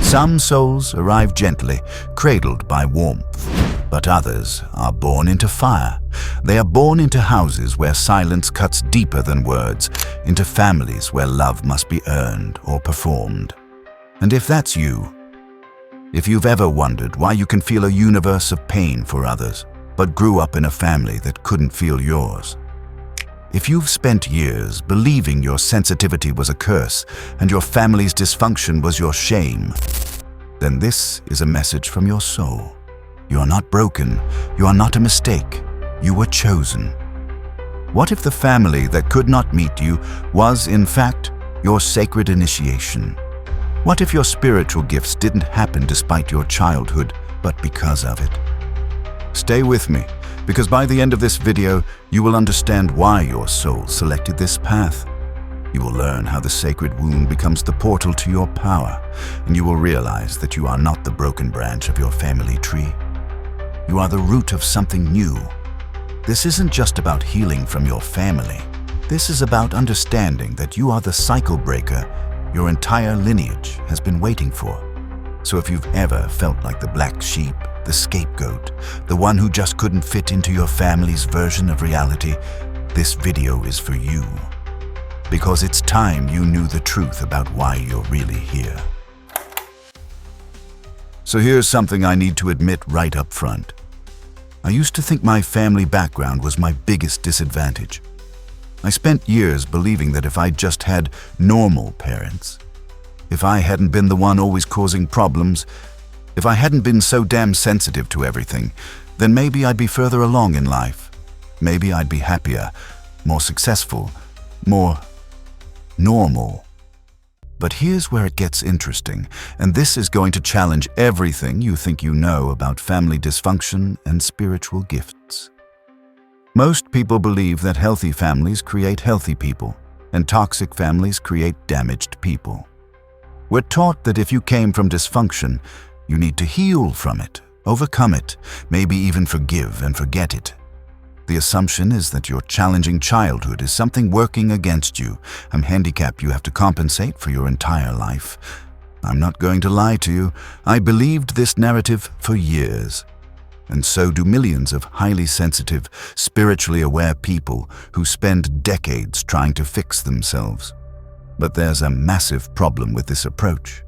Some souls arrive gently, cradled by warmth, but others are born into fire. They are born into houses where silence cuts deeper than words, into families where love must be earned or performed. And if that's you, if you've ever wondered why you can feel a universe of pain for others, but grew up in a family that couldn't feel yours, if you've spent years believing your sensitivity was a curse and your family's dysfunction was your shame, then this is a message from your soul. You are not broken. You are not a mistake. You were chosen. What if the family that could not meet you was, in fact, your sacred initiation? What if your spiritual gifts didn't happen despite your childhood, but because of it? Stay with me, because by the end of this video, you will understand why your soul selected this path. You will learn how the sacred wound becomes the portal to your power, and you will realize that you are not the broken branch of your family tree. You are the root of something new. This isn't just about healing from your family. This is about understanding that you are the cycle breaker your entire lineage has been waiting for. So if you've ever felt like the black sheep, the scapegoat, the one who just couldn't fit into your family's version of reality, this video is for you. Because it's time you knew the truth about why you're really here. So here's something I need to admit right up front. I used to think my family background was my biggest disadvantage. I spent years believing that if I just had normal parents, if I hadn't been the one always causing problems, if I hadn't been so damn sensitive to everything, then maybe I'd be further along in life. Maybe I'd be happier, more successful, more normal. But here's where it gets interesting, and this is going to challenge everything you think you know about family dysfunction and spiritual gifts. Most people believe that healthy families create healthy people, and toxic families create damaged people. We're taught that if you came from dysfunction, you need to heal from it, overcome it, maybe even forgive and forget it. The assumption is that your challenging childhood is something working against you, a handicap you have to compensate for your entire life. I'm not going to lie to you, I believed this narrative for years. And so do millions of highly sensitive, spiritually aware people who spend decades trying to fix themselves. But there's a massive problem with this approach.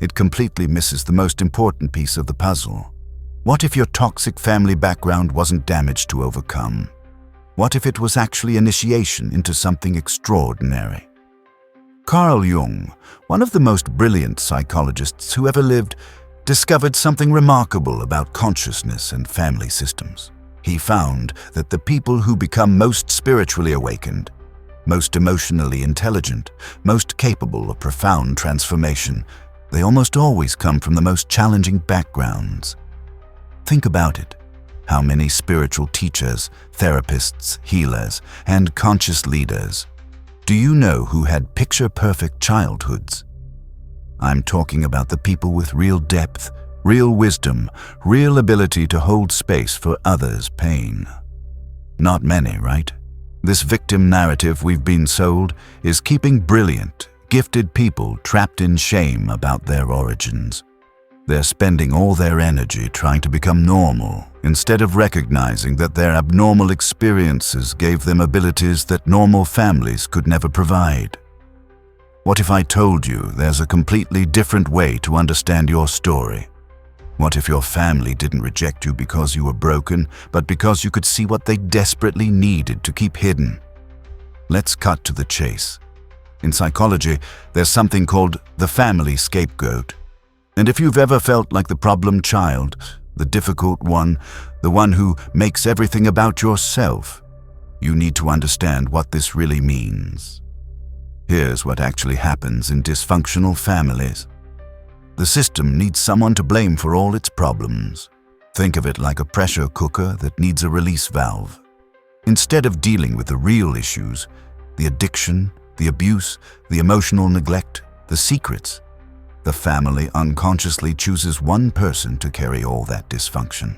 It completely misses the most important piece of the puzzle. What if your toxic family background wasn't damage to overcome? What if it was actually initiation into something extraordinary? Carl Jung, one of the most brilliant psychologists who ever lived, discovered something remarkable about consciousness and family systems. He found that the people who become most spiritually awakened, most emotionally intelligent, most capable of profound transformation, they almost always come from the most challenging backgrounds. Think about it. How many spiritual teachers, therapists, healers, and conscious leaders do you know who had picture-perfect childhoods? I'm talking about the people with real depth, real wisdom, real ability to hold space for others' pain. Not many, right? This victim narrative we've been sold is keeping brilliant, gifted people trapped in shame about their origins. They're spending all their energy trying to become normal, instead of recognizing that their abnormal experiences gave them abilities that normal families could never provide. What if I told you there's a completely different way to understand your story? What if your family didn't reject you because you were broken, but because you could see what they desperately needed to keep hidden? Let's cut to the chase. In psychology, there's something called the family scapegoat. And if you've ever felt like the problem child, the difficult one, the one who makes everything about yourself, you need to understand what this really means. Here's what actually happens in dysfunctional families. The system needs someone to blame for all its problems. Think of it like a pressure cooker that needs a release valve. Instead of dealing with the real issues, the addiction, the abuse, the emotional neglect, the secrets, the family unconsciously chooses one person to carry all that dysfunction.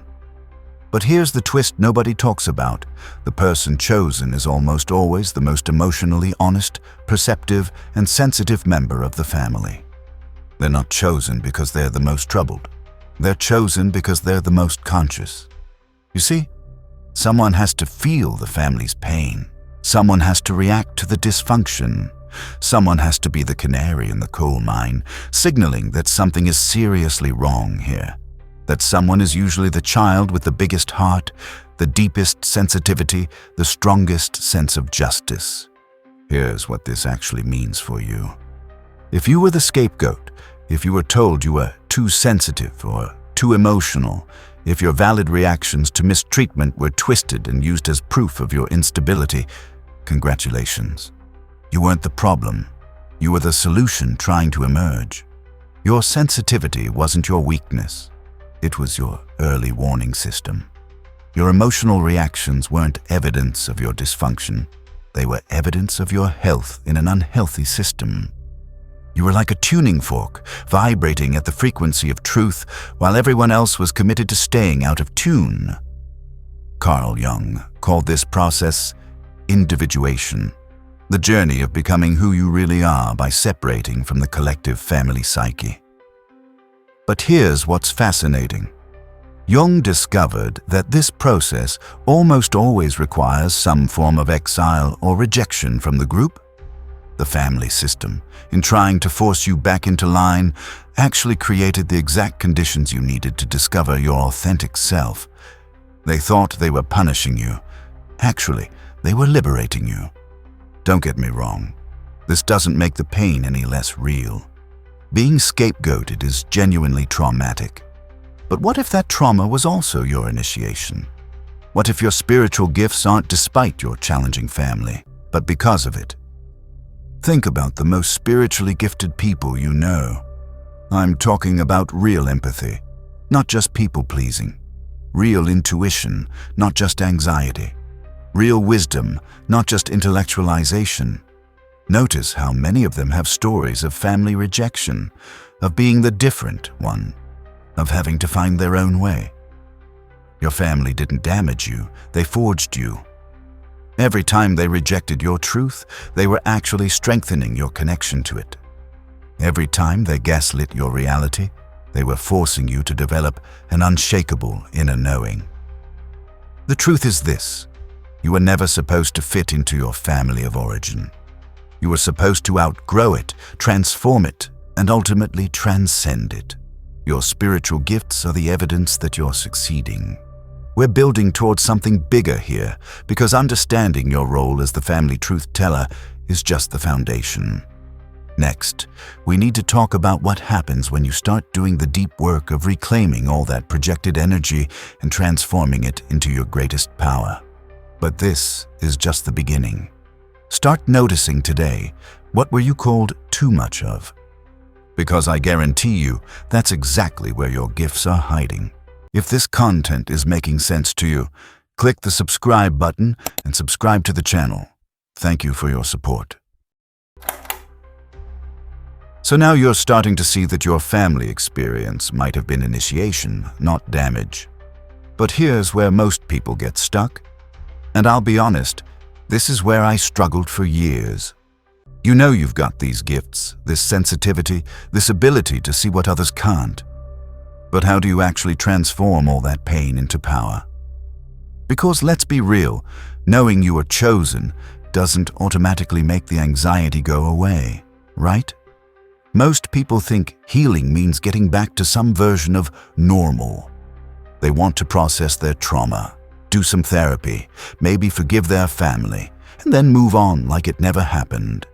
But here's the twist nobody talks about. The person chosen is almost always the most emotionally honest, perceptive, and sensitive member of the family. They're not chosen because they're the most troubled. They're chosen because they're the most conscious. You see, someone has to feel the family's pain. Someone has to react to the dysfunction. Someone has to be the canary in the coal mine, signaling that something is seriously wrong here. That someone is usually the child with the biggest heart, the deepest sensitivity, the strongest sense of justice. Here's what this actually means for you. If you were the scapegoat, if you were told you were too sensitive or too emotional, if your valid reactions to mistreatment were twisted and used as proof of your instability, congratulations. You weren't the problem. You were the solution trying to emerge. Your sensitivity wasn't your weakness. It was your early warning system. Your emotional reactions weren't evidence of your dysfunction. They were evidence of your health in an unhealthy system. You were like a tuning fork, vibrating at the frequency of truth while everyone else was committed to staying out of tune. Carl Jung called this process individuation, the journey of becoming who you really are by separating from the collective family psyche. But here's what's fascinating. Jung discovered that this process almost always requires some form of exile or rejection from the group. The family system, in trying to force you back into line, actually created the exact conditions you needed to discover your authentic self. They thought they were punishing you. Actually, they were liberating you. Don't get me wrong. This doesn't make the pain any less real. Being scapegoated is genuinely traumatic. But what if that trauma was also your initiation? What if your spiritual gifts aren't despite your challenging family, but because of it? Think about the most spiritually gifted people you know. I'm talking about real empathy, not just people-pleasing. Real intuition, not just anxiety. Real wisdom, not just intellectualization. Notice how many of them have stories of family rejection, of being the different one, of having to find their own way. Your family didn't damage you, they forged you. Every time they rejected your truth, they were actually strengthening your connection to it. Every time they gaslit your reality, they were forcing you to develop an unshakable inner knowing. The truth is this: you were never supposed to fit into your family of origin. You were supposed to outgrow it, transform it, and ultimately transcend it. Your spiritual gifts are the evidence that you're succeeding. We're building towards something bigger here, because understanding your role as the family truth teller is just the foundation. Next, we need to talk about what happens when you start doing the deep work of reclaiming all that projected energy and transforming it into your greatest power. But this is just the beginning. Start noticing today, what were you called too much of? Because I guarantee you, that's exactly where your gifts are hiding. If this content is making sense to you, click the subscribe button and subscribe to the channel. Thank you for your support. So now you're starting to see that your family experience might have been initiation, not damage. But here's where most people get stuck. And I'll be honest, this is where I struggled for years. You know you've got these gifts, this sensitivity, this ability to see what others can't. But how do you actually transform all that pain into power? Because let's be real, knowing you are chosen doesn't automatically make the anxiety go away, right? Most people think healing means getting back to some version of normal. They want to process their trauma, do some therapy, maybe forgive their family, and then move on like it never happened.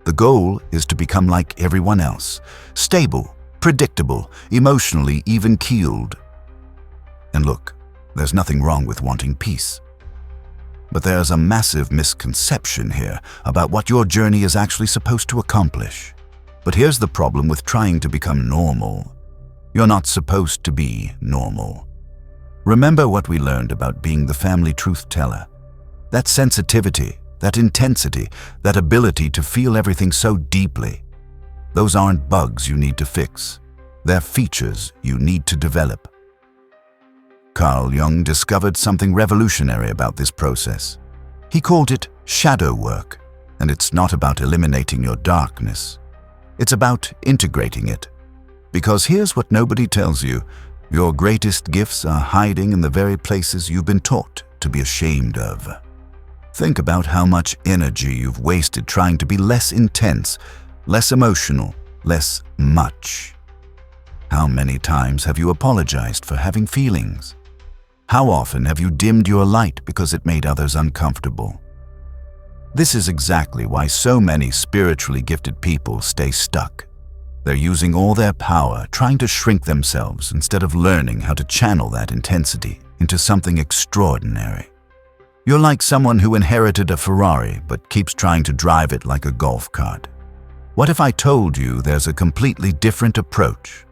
The goal is to become like everyone else, stable, predictable, emotionally even-keeled. And look, there's nothing wrong with wanting peace. But there's a massive misconception here about what your journey is actually supposed to accomplish. But here's the problem with trying to become normal. You're not supposed to be normal. Remember what we learned about being the family truth teller. That sensitivity, that intensity, that ability to feel everything so deeply. Those aren't bugs you need to fix. They're features you need to develop. Carl Jung discovered something revolutionary about this process. He called it shadow work, and it's not about eliminating your darkness. It's about integrating it, Because here's what nobody tells you. Your greatest gifts are hiding in the very places you've been taught to be ashamed of. Think about how much energy you've wasted trying to be less intense, less emotional, less much. How many times have you apologized for having feelings? How often have you dimmed your light because it made others uncomfortable? This is exactly why so many spiritually gifted people stay stuck. They're using all their power, trying to shrink themselves instead of learning how to channel that intensity into something extraordinary. You're like someone who inherited a Ferrari but keeps trying to drive it like a golf cart. What if I told you there's a completely different approach?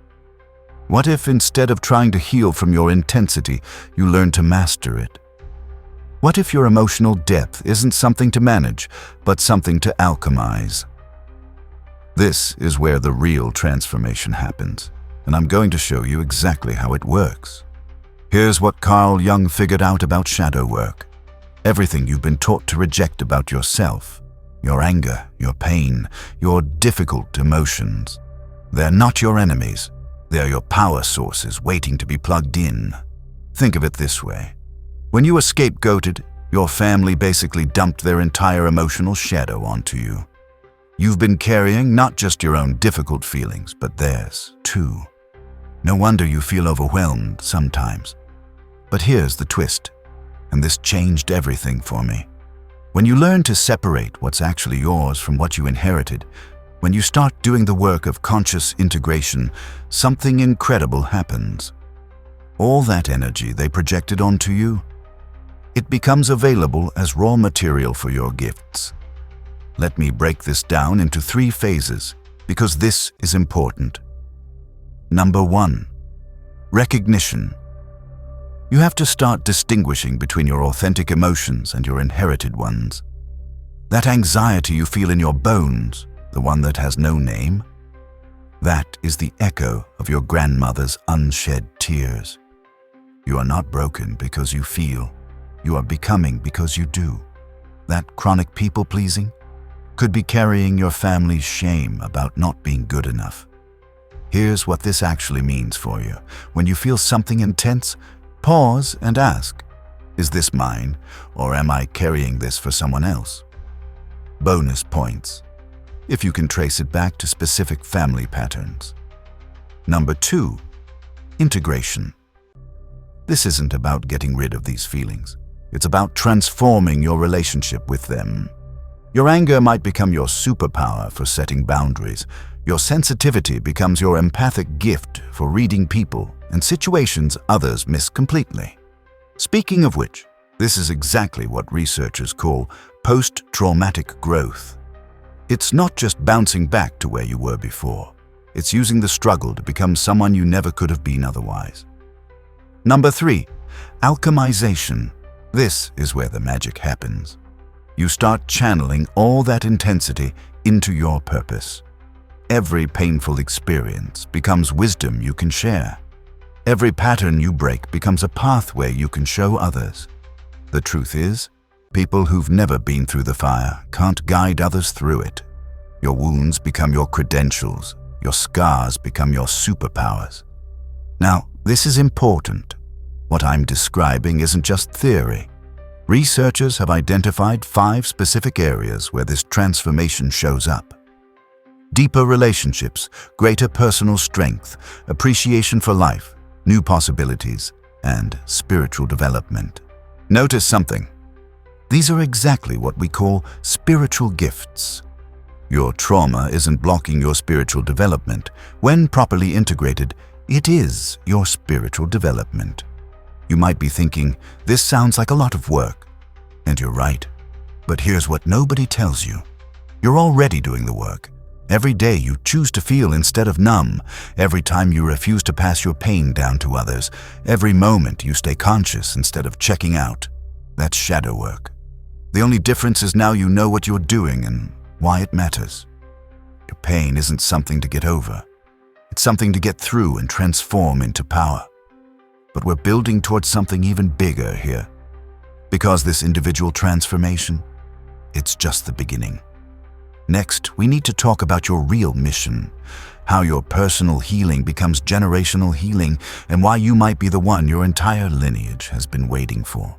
What if instead of trying to heal from your intensity, you learn to master it? What if your emotional depth isn't something to manage, but something to alchemize? This is where the real transformation happens, and I'm going to show you exactly how it works. Here's what Carl Jung figured out about shadow work. Everything you've been taught to reject about yourself, your anger, your pain, your difficult emotions, they're not your enemies. They're your power sources waiting to be plugged in. Think of it this way. When you were scapegoated, your family basically dumped their entire emotional shadow onto you. You've been carrying not just your own difficult feelings, but theirs too. No wonder you feel overwhelmed sometimes. But here's the twist, and this changed everything for me. When you learn to separate what's actually yours from what you inherited, when you start doing the work of conscious integration, something incredible happens. All that energy they projected onto you, it becomes available as raw material for your gifts. Let me break this down into 3 phases, because this is important. Number 1, recognition. You have to start distinguishing between your authentic emotions and your inherited ones. That anxiety you feel in your bones, the one that has no name, that is the echo of your grandmother's unshed tears. You are not broken because you feel. You are becoming because you do. That chronic people-pleasing could be carrying your family's shame about not being good enough. Here's what this actually means for you. When you feel something intense, pause and ask, is this mine, or am I carrying this for someone else? Bonus points, if you can trace it back to specific family patterns. Number 2, integration. This isn't about getting rid of these feelings. It's about transforming your relationship with them. Your anger might become your superpower for setting boundaries. Your sensitivity becomes your empathic gift for reading people and situations others miss completely. Speaking of which, this is exactly what researchers call post-traumatic growth. It's not just bouncing back to where you were before. It's using the struggle to become someone you never could have been otherwise. Number 3, alchemization. This is where the magic happens. You start channeling all that intensity into your purpose. Every painful experience becomes wisdom you can share. Every pattern you break becomes a pathway you can show others. The truth is, people who've never been through the fire can't guide others through it. Your wounds become your credentials. Your scars become your superpowers. Now, this is important. What I'm describing isn't just theory. Researchers have identified 5 specific areas where this transformation shows up. Deeper relationships, greater personal strength, appreciation for life, new possibilities, and spiritual development. Notice something. These are exactly what we call spiritual gifts. Your trauma isn't blocking your spiritual development. When properly integrated, it is your spiritual development. You might be thinking, this sounds like a lot of work. And you're right. But here's what nobody tells you. You're already doing the work. Every day you choose to feel instead of numb. Every time you refuse to pass your pain down to others. Every moment you stay conscious instead of checking out. That's shadow work. The only difference is now you know what you're doing and why it matters. Your pain isn't something to get over. It's something to get through and transform into power. But we're building towards something even bigger here. Because this individual transformation, it's just the beginning. Next, we need to talk about your real mission, how your personal healing becomes generational healing, and why you might be the one your entire lineage has been waiting for.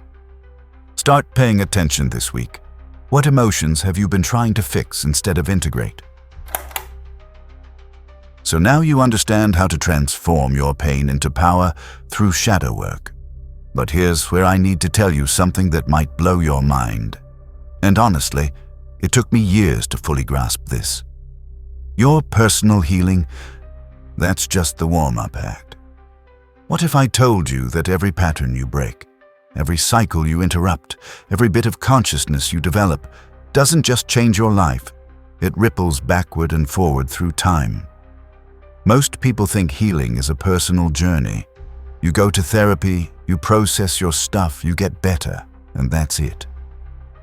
Start paying attention this week. What emotions have you been trying to fix instead of integrate? So now you understand how to transform your pain into power through shadow work. But here's where I need to tell you something that might blow your mind. And honestly, it took me years to fully grasp this. Your personal healing, that's just the warm-up act. What if I told you that every pattern you break, every cycle you interrupt, every bit of consciousness you develop, doesn't just change your life, it ripples backward and forward through time. Most people think healing is a personal journey. You go to therapy, you process your stuff, you get better, and that's it.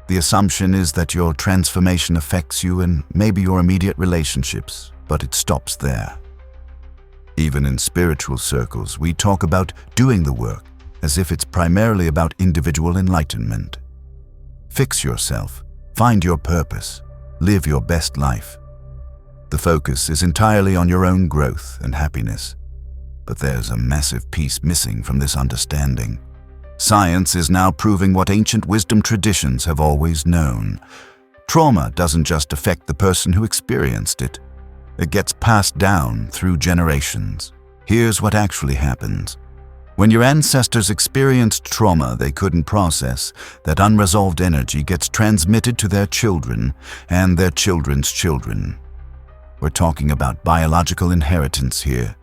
The assumption is that your transformation affects you and maybe your immediate relationships, but it stops there. Even in spiritual circles, we talk about doing the work as if it's primarily about individual enlightenment. Fix yourself, find your purpose, live your best life. The focus is entirely on your own growth and happiness. But there's a massive piece missing from this understanding. Science is now proving what ancient wisdom traditions have always known. Trauma doesn't just affect the person who experienced it. It gets passed down through generations. Here's what actually happens. When your ancestors experienced trauma they couldn't process, that unresolved energy gets transmitted to their children and their children's children. We're talking about biological inheritance here.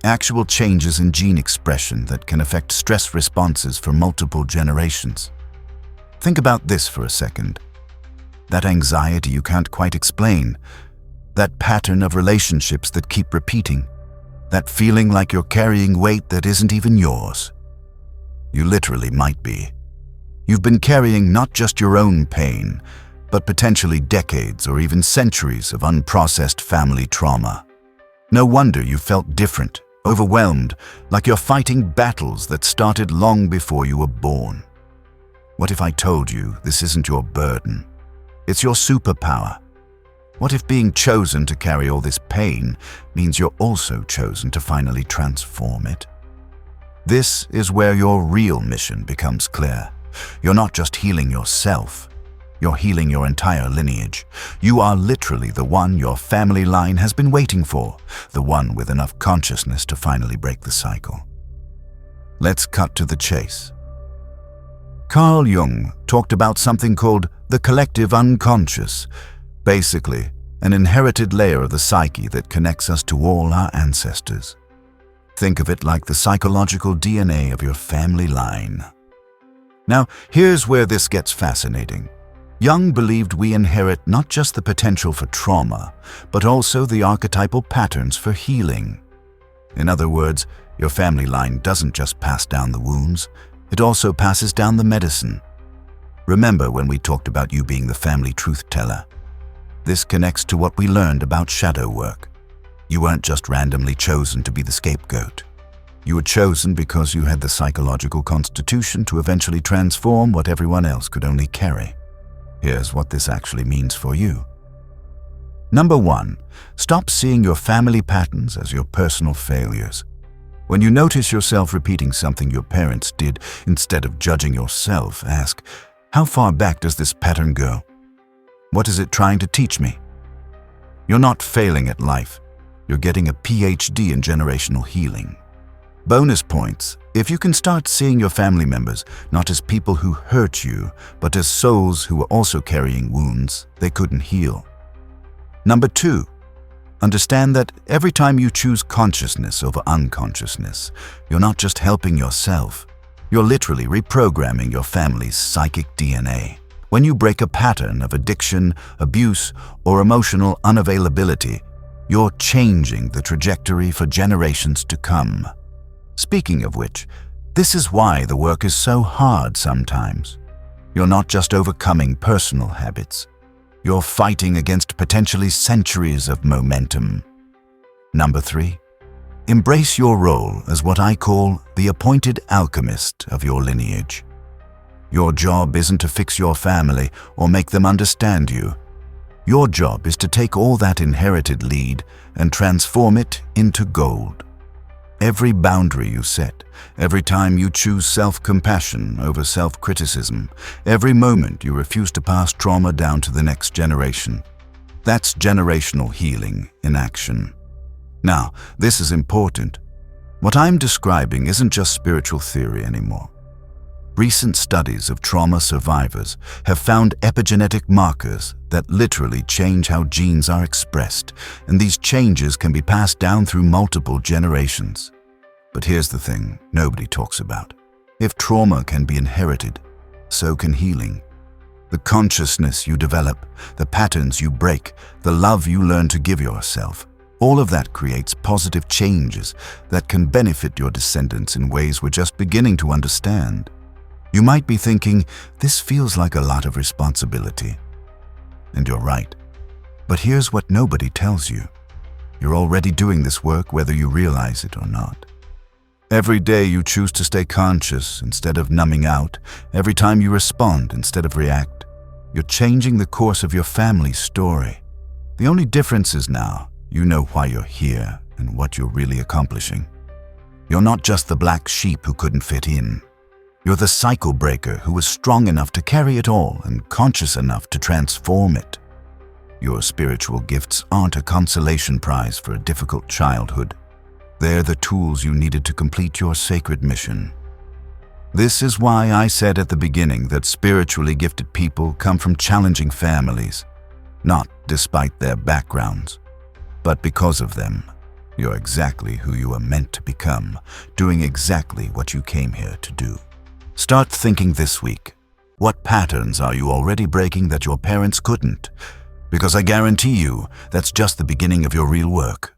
Actual changes in gene expression that can affect stress responses for multiple generations. Think about this for a second. That anxiety you can't quite explain, that pattern of relationships that keep repeating, that feeling like you're carrying weight that isn't even yours. You literally might be. You've been carrying not just your own pain, but potentially decades or even centuries of unprocessed family trauma. No wonder you felt different, overwhelmed, like you're fighting battles that started long before you were born. What if I told you this isn't your burden? It's your superpower. What if being chosen to carry all this pain means you're also chosen to finally transform it? This is where your real mission becomes clear. You're not just healing yourself. You're healing your entire lineage. You are literally the one your family line has been waiting for, the one with enough consciousness to finally break the cycle. Let's cut to the chase. Carl Jung talked about something called the collective unconscious, basically an inherited layer of the psyche that connects us to all our ancestors. Think of it like the psychological DNA of your family line. Now, here's where this gets fascinating. Jung believed we inherit not just the potential for trauma, but also the archetypal patterns for healing. In other words, your family line doesn't just pass down the wounds, it also passes down the medicine. Remember when we talked about you being the family truth teller? This connects to what we learned about shadow work. You weren't just randomly chosen to be the scapegoat. You were chosen because you had the psychological constitution to eventually transform what everyone else could only carry. Here's what this actually means for you. Number 1, stop seeing your family patterns as your personal failures. When you notice yourself repeating something your parents did, instead of judging yourself, ask, how far back does this pattern go? What is it trying to teach me? You're not failing at life. You're getting a PhD in generational healing. Bonus points, if you can start seeing your family members not as people who hurt you, but as souls who were also carrying wounds they couldn't heal. Number 2, understand that every time you choose consciousness over unconsciousness, you're not just helping yourself, you're literally reprogramming your family's psychic DNA. When you break a pattern of addiction, abuse, or emotional unavailability, you're changing the trajectory for generations to come. Speaking of which, this is why the work is so hard sometimes. You're not just overcoming personal habits. You're fighting against potentially centuries of momentum. Number 3, embrace your role as what I call the appointed alchemist of your lineage. Your job isn't to fix your family or make them understand you. Your job is to take all that inherited lead and transform it into gold. Every boundary you set, every time you choose self-compassion over self-criticism, every moment you refuse to pass trauma down to the next generation, that's generational healing in action. Now, this is important. What I'm describing isn't just spiritual theory anymore. Recent studies of trauma survivors have found epigenetic markers that literally change how genes are expressed, and these changes can be passed down through multiple generations. But here's the thing nobody talks about. If trauma can be inherited, so can healing. The consciousness you develop, the patterns you break, the love you learn to give yourself, all of that creates positive changes that can benefit your descendants in ways we're just beginning to understand. You might be thinking, this feels like a lot of responsibility. And you're right. But here's what nobody tells you. You're already doing this work whether you realize it or not. Every day you choose to stay conscious instead of numbing out. Every time you respond instead of react. You're changing the course of your family's story. The only difference is now you know why you're here and what you're really accomplishing. You're not just the black sheep who couldn't fit in. You're the cycle breaker who was strong enough to carry it all and conscious enough to transform it. Your spiritual gifts aren't a consolation prize for a difficult childhood. They're the tools you needed to complete your sacred mission. This is why I said at the beginning that spiritually gifted people come from challenging families, not despite their backgrounds, but because of them. You're exactly who you are meant to become, doing exactly what you came here to do. Start thinking this week. What patterns are you already breaking that your parents couldn't? Because I guarantee you, that's just the beginning of your real work.